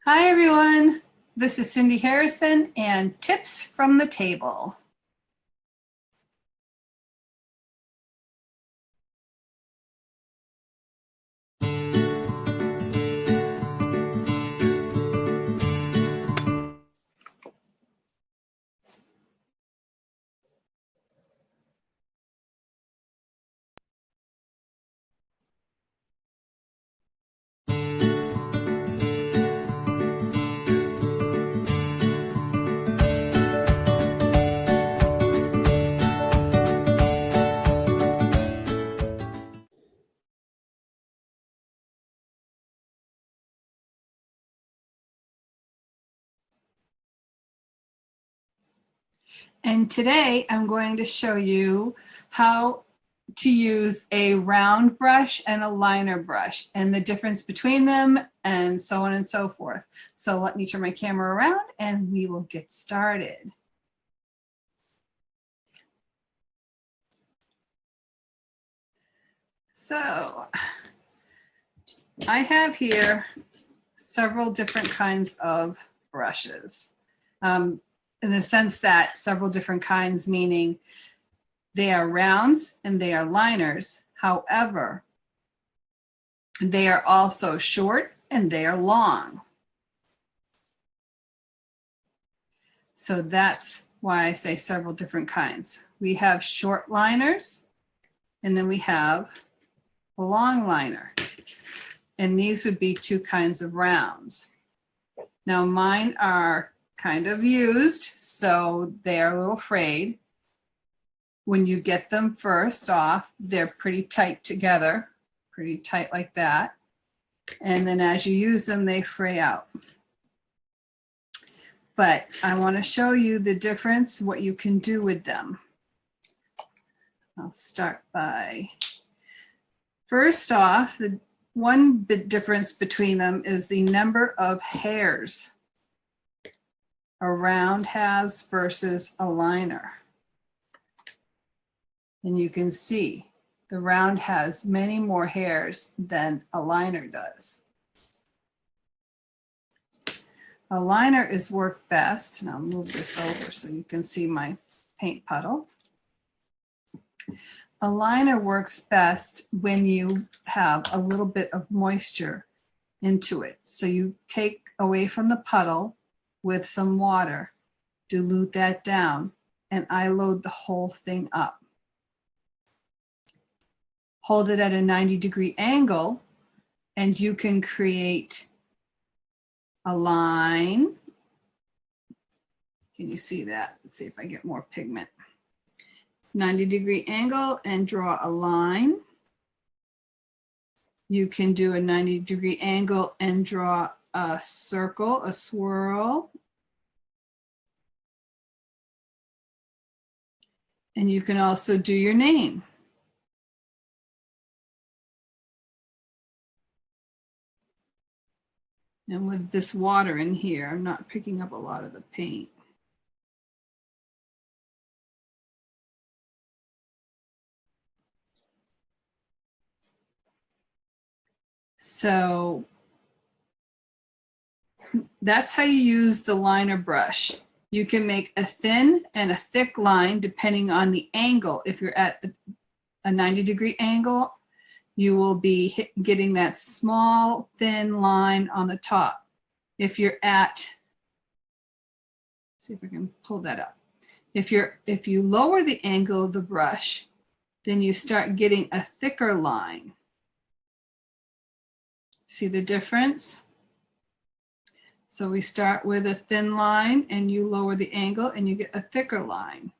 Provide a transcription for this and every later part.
Hi everyone, this is Cindy Harrison and Tips from the Table. And today I'm going to show you how to use a round brush and a liner brush and the difference between them and so on and so forth. So let me turn my camera around and we will get started. So I have here several different kinds of brushes. In the sense that several different kinds, meaning they are rounds and they are liners. However, they are also short and they are long. So that's why I say several different kinds. We have short liners and then we have a long liner. And these would be two kinds of rounds. Now mine are kind of used, so they're a little frayed. When you get them first off, they're pretty tight together, pretty tight like that. And then as you use them, they fray out. But I want to show you the difference, what you can do with them. I'll start by, first off, the one big difference between them is the number of hairs a round has versus a liner. And you can see the round has many more hairs than a liner does. A liner is worked best, and I'll move this over so you can see my paint puddle. A liner works best when you have a little bit of moisture into it. So you take away from the puddle with some water, dilute that down, and I load the whole thing up. Hold it at a 90-degree angle, and you can create a line. Can you see that? Let's see if I get more pigment. 90-degree angle and draw a line. You can do a 90-degree angle and draw a circle, a swirl. And you can also do your name. And with this water in here, I'm not picking up a lot of the paint. So that's how you use the liner brush. You can make a thin and a thick line depending on the angle. If you're at a 90-degree angle, you will be getting that small, thin line on the top. If you're at, see if I can pull that up. If you lower the angle of the brush, then you start getting a thicker line. See the difference? So we start with a thin line and you lower the angle and you get a thicker line.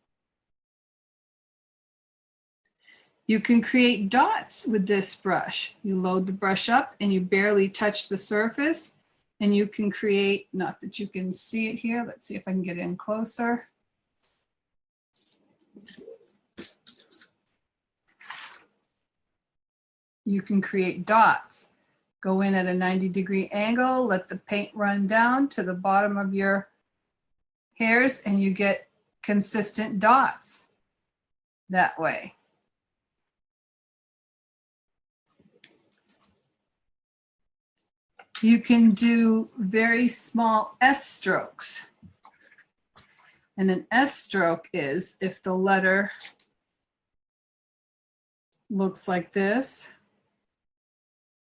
You can create dots with this brush. You load the brush up and you barely touch the surface and you can create, not that you can see it here. Let's see if I can get in closer. You can create dots. Go in at a 90-degree angle, let the paint run down to the bottom of your hairs and you get consistent dots that way. You can do very small S strokes. And an S stroke is if the letter looks like this,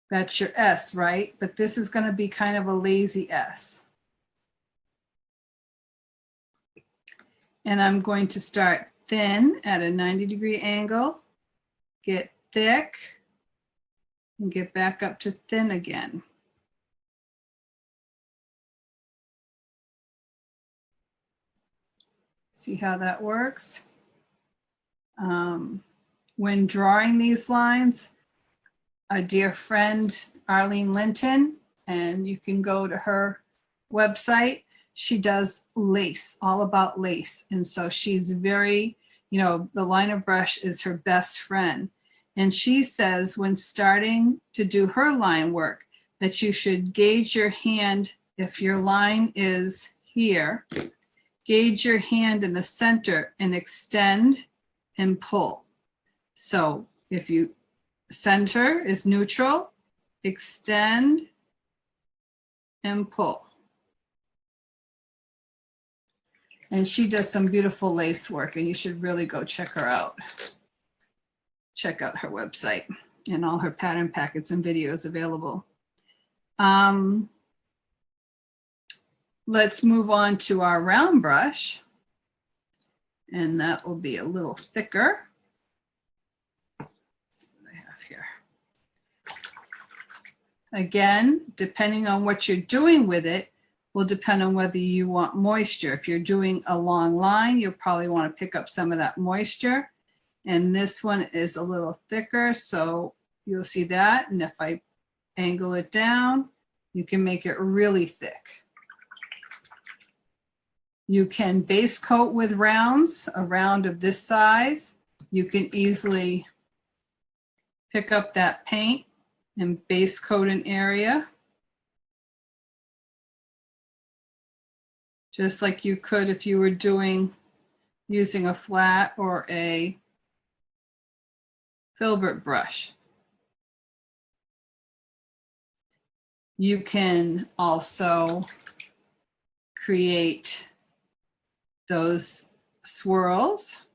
that's your S, right? But this is going to be kind of a lazy S. And I'm going to start thin at a 90-degree angle, get thick, and get back up to thin again. See how that works? When drawing these lines, a dear friend, Arlene Linton, and you can go to her website. She does lace, all about lace. And so she's very, you know, the liner brush is her best friend. And she says when starting to do her line work, that you should gauge your hand. If your line is here, gauge your hand in the center and extend and pull. So if you center is neutral, extend and pull. And she does some beautiful lace work, and you should really go check her out. Check out her website and all her pattern packets and videos available. Let's move on to our round brush, and that will be a little thicker. Let's see what I have here. Again, depending on what you're doing with it, will depend on whether you want moisture. If you're doing a long line, you'll probably want to pick up some of that moisture. And this one is a little thicker, so you'll see that. And if I angle it down, you can make it really thick. You can base coat with rounds, a round of this size. You can easily pick up that paint and base coat an area. Just like you could if you were using a flat or a filbert brush. You can also create those swirls.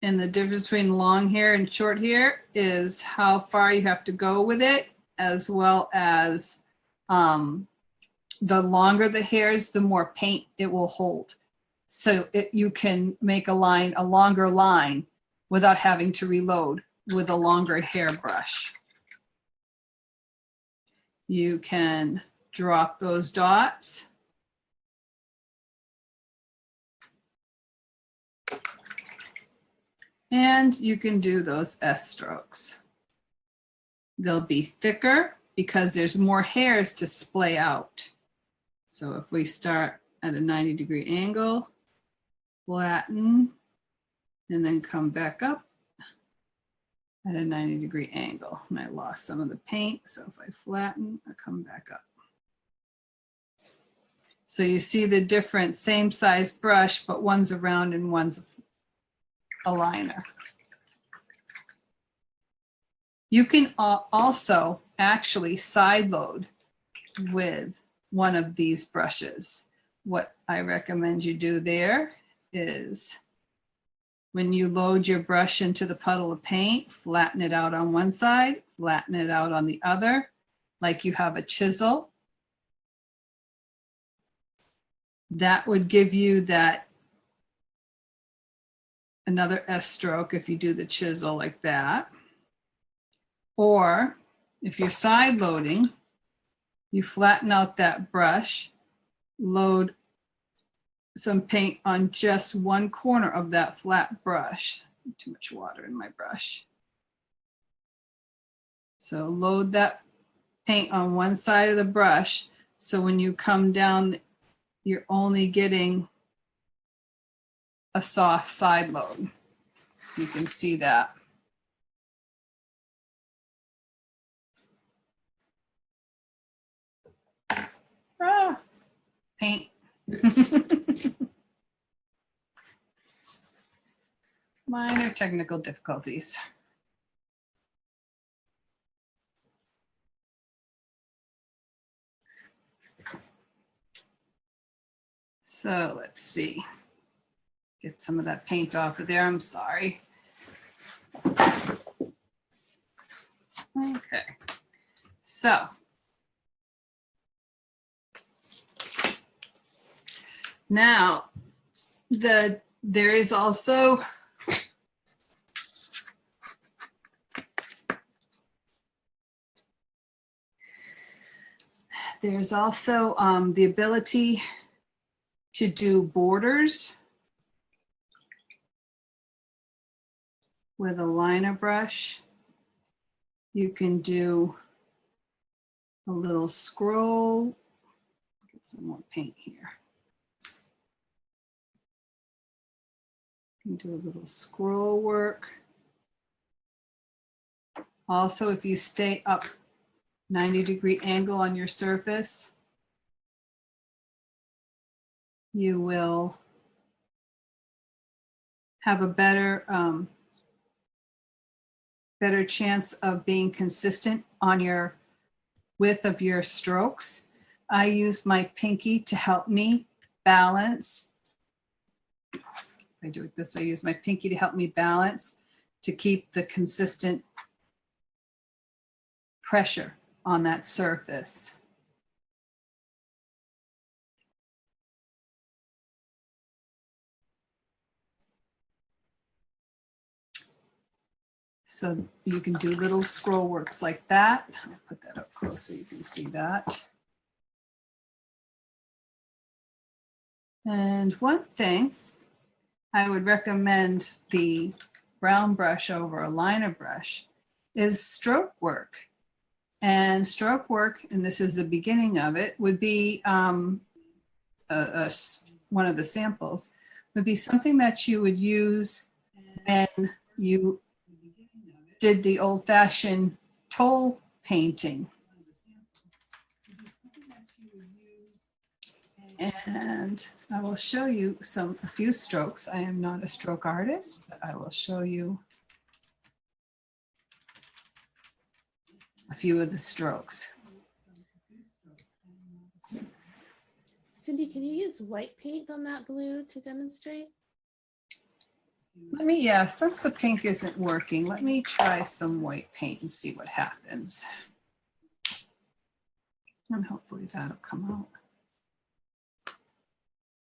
And the difference between long hair and short hair is how far you have to go with it, as well as the longer the hairs, the more paint it will hold. So you can make a longer line without having to reload with a longer hairbrush. You can drop those dots. And you can do those S strokes. They'll be thicker because there's more hairs to splay out. So if we start at a 90-degree angle, flatten, and then come back up at a 90-degree angle. And I lost some of the paint, so if I flatten, I come back up. So you see the different, same size brush, but one's a round and one's a liner. You can also actually side load with one of these brushes. What I recommend you do there is when you load your brush into the puddle of paint, flatten it out on one side, flatten it out on the other, like you have a chisel. That would give you that another S stroke if you do the chisel like that. Or if you're side loading, you flatten out that brush, load some paint on just one corner of that flat brush. Too much water in my brush. So load that paint on one side of the brush. So when you come down, you're only getting a soft side load. You can see that. Paint. Minor technical difficulties. So let's see. Get some of that paint off of there. I'm sorry. Okay. So now there is also the ability to do borders with a liner brush. You can do a little scroll. Get some more paint here. You can do a little scroll work. Also, if you stay up 90-degree angle on your surface, you will have a better chance of being consistent on your width of your strokes. I use my pinky to help me balance. If I do it this, I use my pinky to help me balance to keep the consistent pressure on that surface. So you can do little scroll works like that. I'll put that up close so you can see that. And one thing, I would recommend the brown brush over a liner brush is stroke work. And stroke work, and this is the beginning of it, would be one of the samples, would be something that you would use when you did the old-fashioned toll painting. And I will show you a few strokes. I am not a stroke artist, but I will show you a few of the strokes. Cindy, can you use white paint on that blue to demonstrate? Let me, yeah, since the pink isn't working, let me try some white paint and see what happens. And hopefully that'll come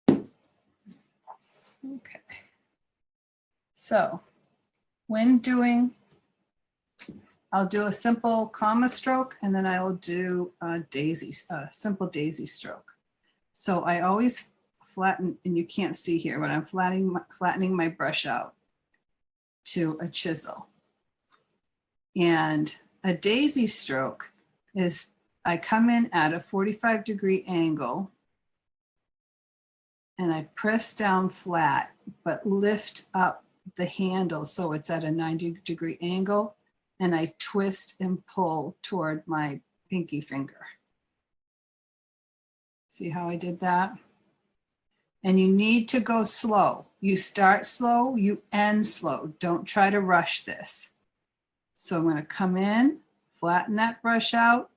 out. Okay. So when doing, I'll do a simple comma stroke and then I will do a simple daisy stroke. So I always flatten, and you can't see here, but I'm flattening my brush out to a chisel. And a daisy stroke is, I come in at a 45-degree angle and I press down flat, but lift up the handle so it's at a 90-degree angle, and I twist and pull toward my pinky finger. See how I did that? And you need to go slow. You start slow, you end slow. Don't try to rush this. So I'm going to come in, flatten that brush out.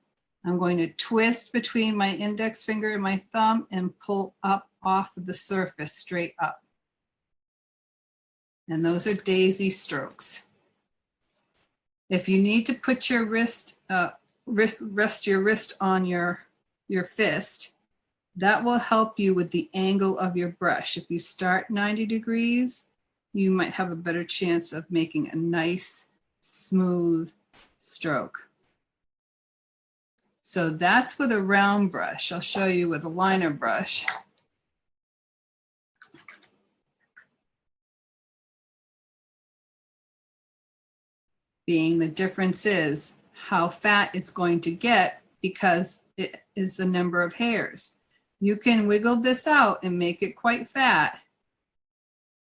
I'm going to twist between my index finger and my thumb and pull up off of the surface straight up. And those are daisy strokes. If you need to put your rest your wrist on your fist, that will help you with the angle of your brush. If you start 90 degrees, you might have a better chance of making a nice, smooth stroke. So that's with a round brush. I'll show you with a liner brush. Being the difference is how fat it's going to get because it is the number of hairs. You can wiggle this out and make it quite fat.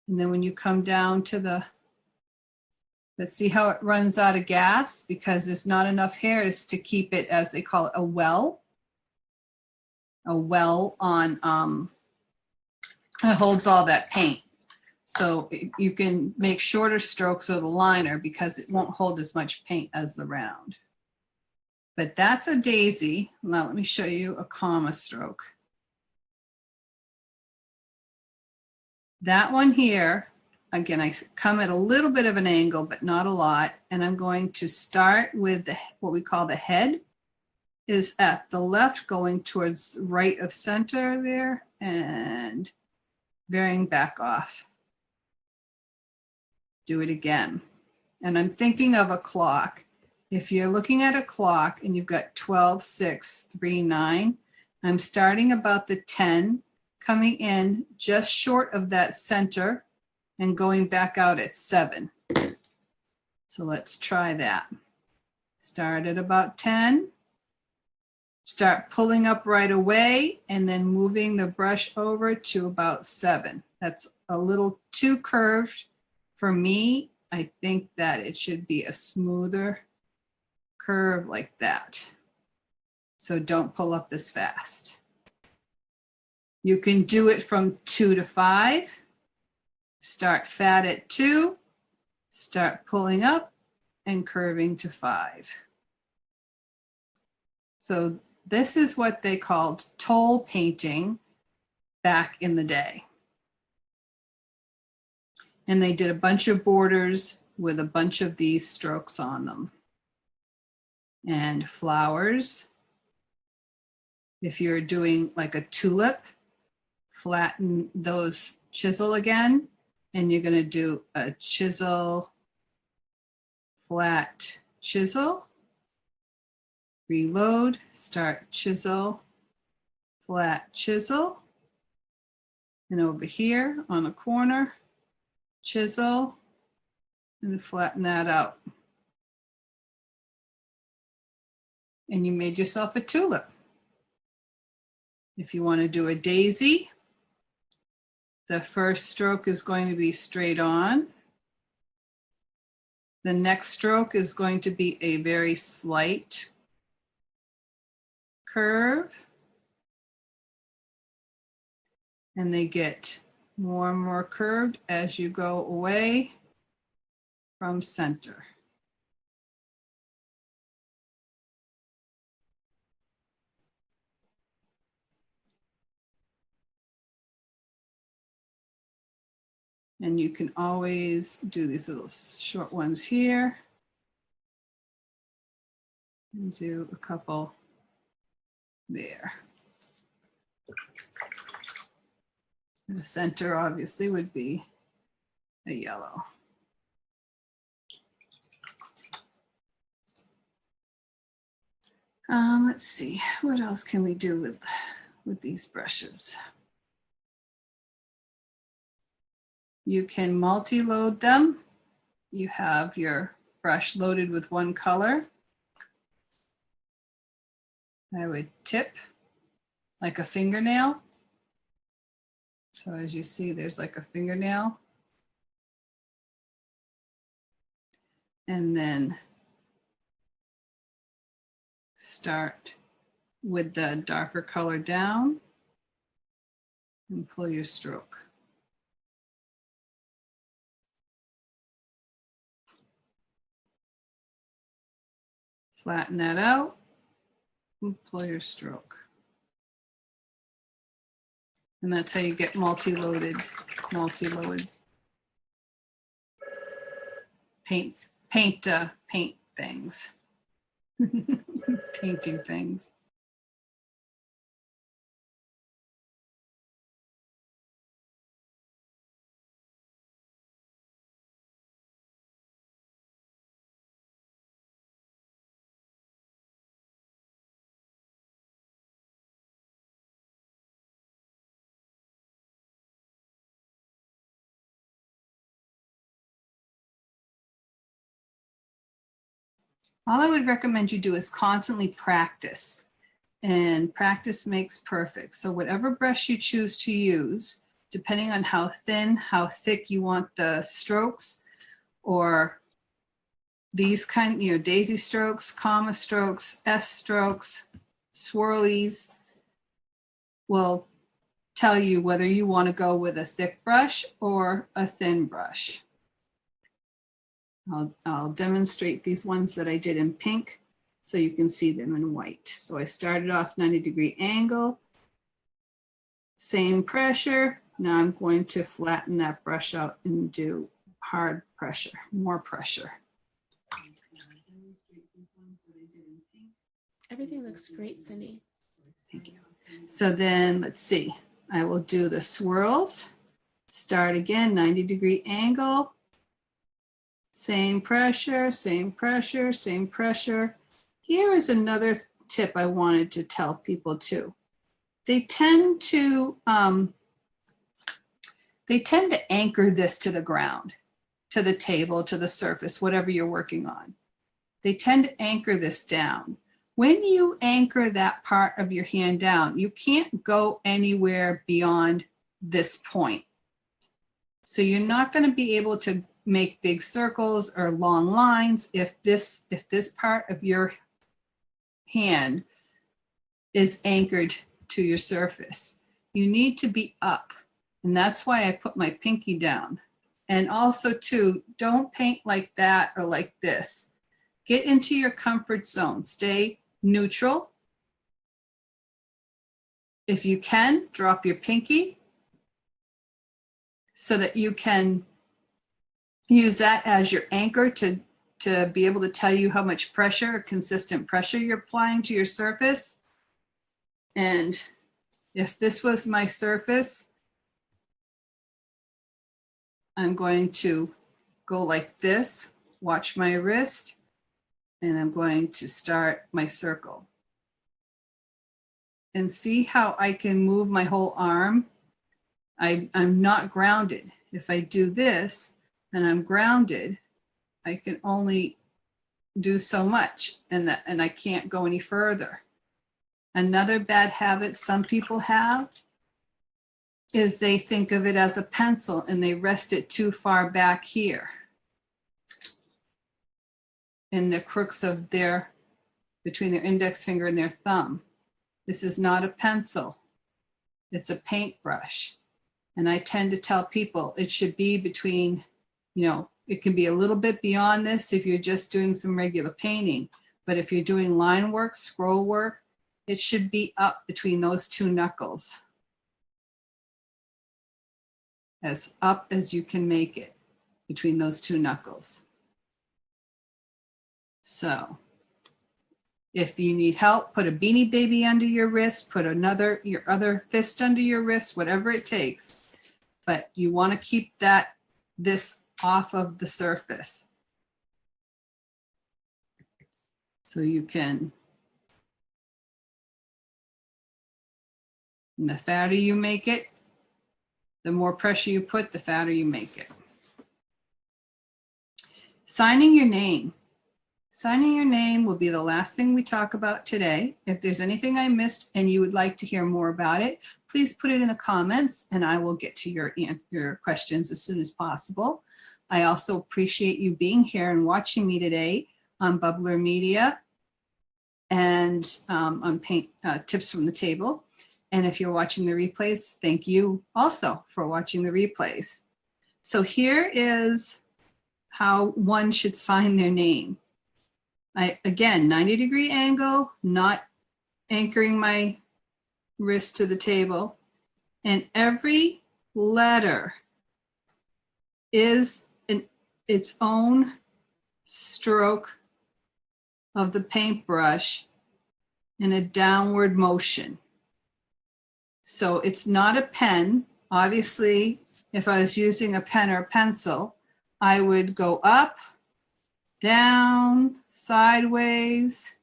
And then when you come down to the, let's see how it runs out of gas because there's not enough hairs to keep it, as they call it, a well on, it holds all that paint. So you can make shorter strokes with a liner because it won't hold as much paint as the round. But that's a daisy. Now let me show you a comma stroke. That one here, again, I come at a little bit of an angle, but not a lot. And I'm going to start with what we call the head is at the left, going towards right of center there and varying back off. Do it again. And I'm thinking of a clock. If you're looking at a clock and you've got 12, 6, 3, 9, I'm starting about the 10, coming in just short of that center and going back out at 7. So let's try that. Start at about 10. Start pulling up right away and then moving the brush over to about 7. That's a little too curved for me. I think that it should be a smoother curve like that. So don't pull up as fast. You can do it from 2 to 5. Start fat at 2, start pulling up and curving to 5. So this is what they called toll painting back in the day. And they did a bunch of borders with a bunch of these strokes on them. And flowers. If you're doing like a tulip, flatten those chisel again, and you're going to do a chisel, flat chisel, reload, start chisel, flat chisel, and over here on the corner, chisel, and flatten that out. And you made yourself a tulip. If you want to do a daisy, the first stroke is going to be straight on. The next stroke is going to be a very slight curve. And they get more and more curved as you go away from center. And you can always do these little short ones here. And do a couple there. And the center obviously would be a yellow. Let's see, what else can we do with these brushes? You can multi-load them. You have your brush loaded with one color. I would tip like a fingernail. So as you see, there's like a fingernail. And then start with the darker color down and pull your stroke. Flatten that out and pull your stroke. And that's how you get multi-loaded paint things. Painting things. All I would recommend you do is constantly practice, and practice makes perfect. So whatever brush you choose to use, depending on how thin, how thick you want the strokes, or these kind, daisy strokes, comma strokes, S strokes, swirlies, will tell you whether you want to go with a thick brush or a thin brush. I'll demonstrate these ones that I did in pink so you can see them in white. So I started off 90-degree angle, same pressure, Now I'm going to flatten that brush out and do hard pressure, more pressure. Everything looks great, Cindy. Thank you. So then let's see. I will do the swirls. Start again, 90-degree angle. Same pressure, same pressure, same pressure. Here is another tip I wanted to tell people too. They tend to anchor this to the ground, to the table, to the surface, whatever you're working on. They tend to anchor this down. When you anchor that part of your hand down, you can't go anywhere beyond this point. So you're not going to be able to make big circles or long lines if this part of your hand is anchored to your surface. You need to be up, and that's why I put my pinky down. And also too, don't paint like that or like this. Get into your comfort zone. Stay neutral. If you can, drop your pinky so that you can use that as your anchor to be able to tell you how much pressure, consistent pressure you're applying to your surface. And if this was my surface, I'm going to go like this, watch my wrist, and I'm going to start my circle. And see how I can move my whole arm? I'm not grounded. If I do this and I'm grounded, I can only do so much, and I can't go any further. Another bad habit some people have is they think of it as a pencil and they rest it too far back here in the crooks of between their index finger and their thumb. This is not a pencil. It's a paintbrush. And I tend to tell people it should be between, it can be a little bit beyond this if you're just doing some regular painting. But if you're doing line work, scroll work, it should be up between those two knuckles. As up as you can make it between those two knuckles. So if you need help, put a Beanie Baby under your wrist, put your other fist under your wrist, whatever it takes. But you want to keep this off of the surface. So you can, and the fatter you make it, the more pressure you put, the fatter you make it. Signing your name. Signing your name will be the last thing we talk about today. If there's anything I missed and you would like to hear more about it, please put it in the comments and I will get to your questions as soon as possible. I also appreciate you being here and watching me today on Bubbler Media and on Paint Tips from the Table. And if you're watching the replays, thank you also for watching the replays. So here is how one should sign their name. Again, 90-degree angle, not anchoring my wrist to the table. And every letter is its own stroke of the paintbrush in a downward motion. So it's not a pen. Obviously, if I was using a pen or a pencil, I would go up, down, sideways,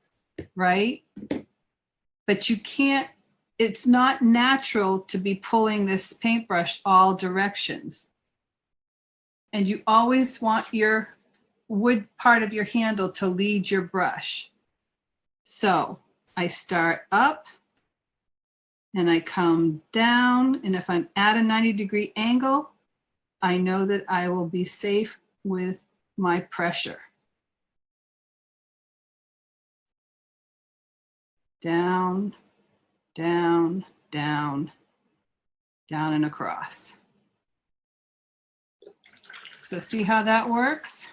right? But you can't, it's not natural to be pulling this paintbrush all directions. And you always want your wood part of your handle to lead your brush. So I start up and I come down, and if I'm at a 90-degree angle, I know that I will be safe with my pressure. Down, down, down, down and across. So see how that works?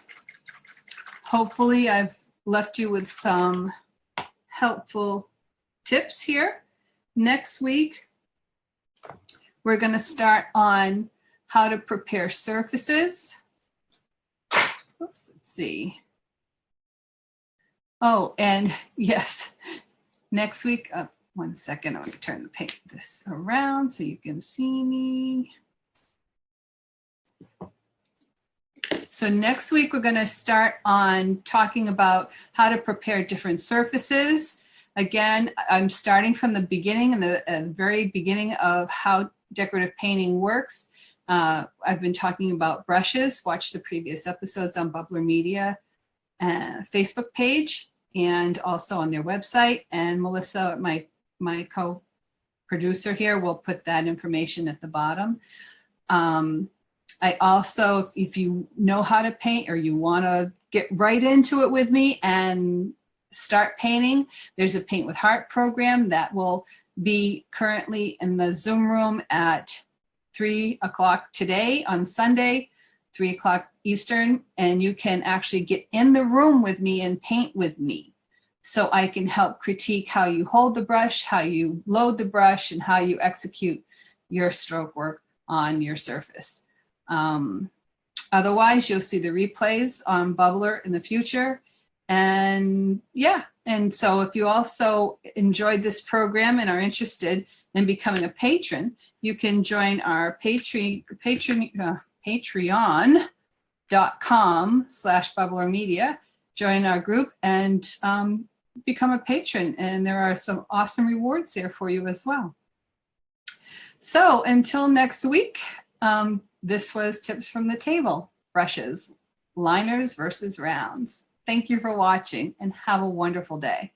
Hopefully I've left you with some helpful tips here. Next week, we're going to start on how to prepare surfaces. Oops, let's see. Oh, and yes, next week, 1 second, I'm going to turn this around so you can see me. So next week, we're going to start on talking about how to prepare different surfaces. Again, I'm starting from the beginning and the very beginning of how decorative painting works. I've been talking about brushes. Watch the previous episodes on Bubbler Media Facebook page and also on their website. And Melissa, my co-producer here, will put that information at the bottom. I also, if you know how to paint or you want to get right into it with me and start painting, there's a Paint with Heart program that will be currently in the Zoom room at 3 o'clock today on Sunday, 3 o'clock Eastern, and you can actually get in the room with me and paint with me. So I can help critique how you hold the brush, how you load the brush, and how you execute your stroke work on your surface. Otherwise, you'll see the replays on Bubbler in the future. And yeah, and so if you also enjoyed this program and are interested in becoming a patron, you can join our patreon.com/bubblermedia, join our group and become a patron. And there are some awesome rewards there for you as well. So until next week, this was Tips from the Table, brushes, liners versus rounds. Thank you for watching and have a wonderful day.